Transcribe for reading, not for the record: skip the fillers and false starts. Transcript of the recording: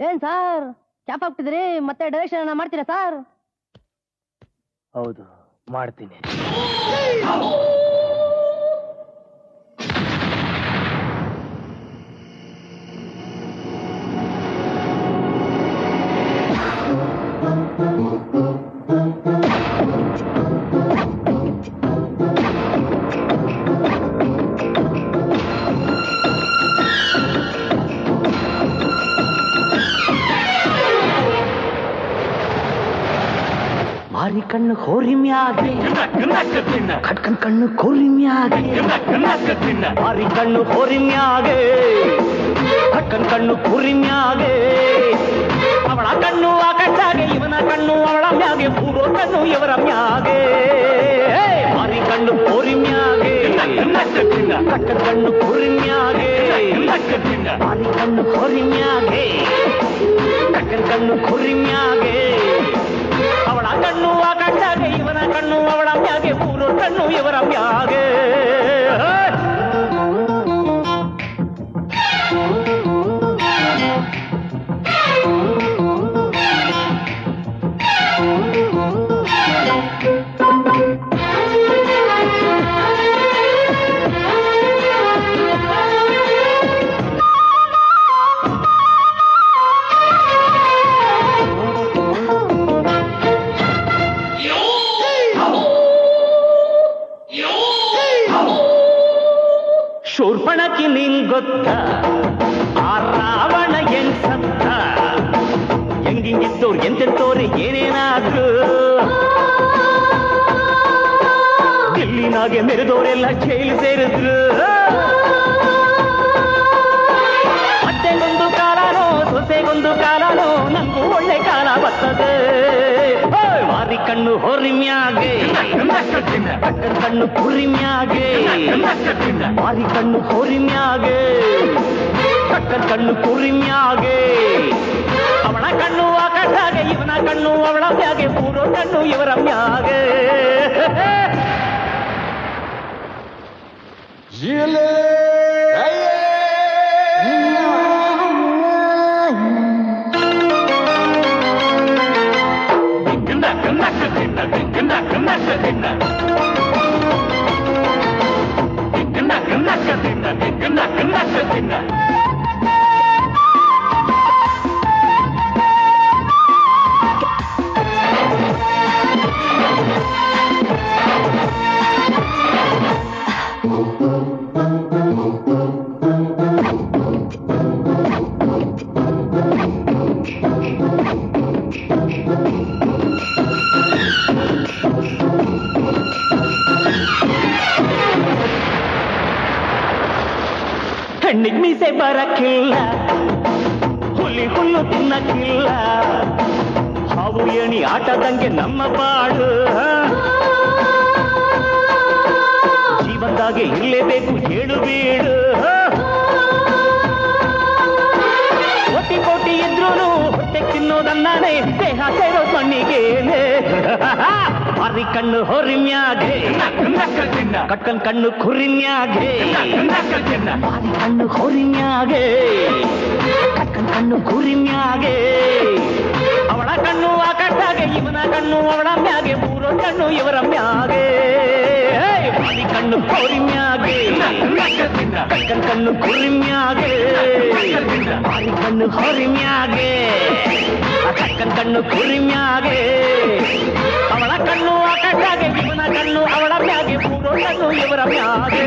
ಏನ್ sir cap ಹಾಕ್ತಿದ್ರಿ, ಮತ್ತೆ direction ಮಾಡ್ತೀರಾ ಸಾರ್? ಹೌದು, ಮಾಡ್ತೀನಿ. ಮಾರಿ ಕಣ್ಣು ಹೋರಿ ಮ್ಯಾಗೆ, ಕಟ್ಕನ್ ಕಣ್ಣು ಕೋರಿ ಮ್ಯಾಗೆ, ಮಾರಿ ಕಣ್ಣು ಹೋರಿ ಮ್ಯಾಗೆ, ಕಟ್ಕನ್ ಕಣ್ಣು ಕುರಿ ಮ್ಯಾಗೆ, ಅವಳ ಕಣ್ಣು ಆಕಾಶಾಗೆ, ಇವನ ಕಣ್ಣು ಅವಳ ಮ್ಯಾಗೆ, ಪೂರ್ವ ಕಣ್ಣು ಇವರ ಮ್ಯಾಗೆ. ಮಾರಿ ಕಣ್ಣು ಹೋರಿ ಮ್ಯಾಗೆ, ಕಟ್ಕನ್ ಕಣ್ಣು ಕುರಿ ಮ್ಯಾಗೆ, ಮಾರಿ ಕಣ್ಣು ಹೋರಿ ಮ್ಯಾಗೆ, ಕಟ್ಕನ್ ಕಣ್ಣು ಕುರಿ ಮ್ಯಾಗೆ, ಅವಳ ಕಣ್ಣು ಆಕಾಶಾಗೆ, ಇವನ ಕಣ್ಣು ಅವಳ ಮ್ಯಾಗೆ, ಪೂರ್ವ ಕಣ್ಣು ಇವರ ಮ್ಯಾಗೆ. ಶೂರ್ಪಣಕಿ ನಿಂಗ್ ಗೊತ್ತ, ಆ ರಾವಣ ಹೆಂಗ್ ಸತ್ತ, ಹೆಂಗಿಂಗಿದ್ದವ್ರು ಎಂತೆಂತವ್ರೆ ಏನೇನಾದ್ರು, ದಿಲ್ಲಿನಾಗೆ ಮೆರೆದವರೆಲ್ಲ ಜೈಲು ಸೇರಿದ್ರು. ಅತ್ತೆಗೊಂದು ಕಾಲನೋ ಸೊಸೆಗೊಂದು ಕಾಲನೋ, ನಂಗೂ ಒಳ್ಳೆ ಕಾಲ ಬರ್ತದೆ. ಮಾರಿ ಕಣ್ಣು ಹೋರಿ ಮ್ಯಾಗೆ, ಕಟ್ಟನ್ ಕಣ್ಣು ಕುರಿ ಮ್ಯಾಗೆ, ಮಾರಿ ಕಣ್ಣು ಹೋರಿ ಮ್ಯಾಗೆ, ಕಟ್ಟನ್ ಕಣ್ಣು ಕುರಿ ಮ್ಯಾಗೆ, ಅವಳ ಕಣ್ಣು ಆಕಾಶಾಗೆ, ಇವನ ಕಣ್ಣು ಅವಳ ಮ್ಯಾಗೆ, ಪೂರ್ವ ಕಣ್ಣು ಇವರ ಮ್ಯಾಗೆ. ಹೆಣ್ಣಿಗ್ ಮೀಸೆ ಬರಕ್ಕಿಲ್ಲ, ಹುಲಿ ಹುಲ್ಲು ತಿನ್ನಕ್ಕಿಲ್ಲ, ಹಾವು ಏಣಿ ಆಟದಂಗೆ ನಮ್ಮ ಬಾಳು, ಜೀವನದಾಗೆ ಇರಲೇಬೇಕು ಹೇಳು ಬೀಳು. ಕೋಟಿ ಕೋಟಿ ಇದ್ರೂನು ಹೊಟ್ಟೆ ತಿನ್ನೋದನ್ನಾನೆ, ದೇಹ ಸೇರೋ ಮಣ್ಣಿಗೇನೆ. ಮಾರಿ ಕಣ್ಣು ಹೋರಿ ಮ್ಯಾಗೆ, ಕಟ್ಕನ್ ಕಣ್ಣು ಕುರಿ ಮ್ಯಾಗೆ, ಮಾರಿ ಕಣ್ಣು ಹೋರಿ ಮ್ಯಾಗೆ, ಕಟ್ಕನ್ ಕಣ್ಣು ಕುರಿ ಮ್ಯಾಗೆ, ಅವಳ ಕಣ್ಣು ಆಕಾಶಾಗೆ, ಇವನ ಕಣ್ಣು ಅವಳ ಮ್ಯಾಗೆ, ಪೂರ್ವ ಕಣ್ಣು ಇವರ ಮ್ಯಾಗೆ. ಮಾರಿ ಕಣ್ಣು ಹೋರಿ ಮ್ಯಾಗೆ, ಕಟ್ಕನ್ ಕಣ್ಣು ಕುರಿ ಮ್ಯಾಗೆ, ಮಾರಿ ಕಣ್ಣು ಹೋರಿ ಮ್ಯಾಗೆ, ಕಟ್ಕನ್ ಕಣ್ಣು ಕುರಿ ಮ್ಯಾಗೆ, ಅವಳ ಕಣ್ಣು ಆಕಾಶಾಗೆ, ಇವನ ಕಣ್ಣು ಅವಳ ಮ್ಯಾಗೆ, ಪೂರ್ವ ಕಣ್ಣು ಇವರ ಮ್ಯಾಗೆ.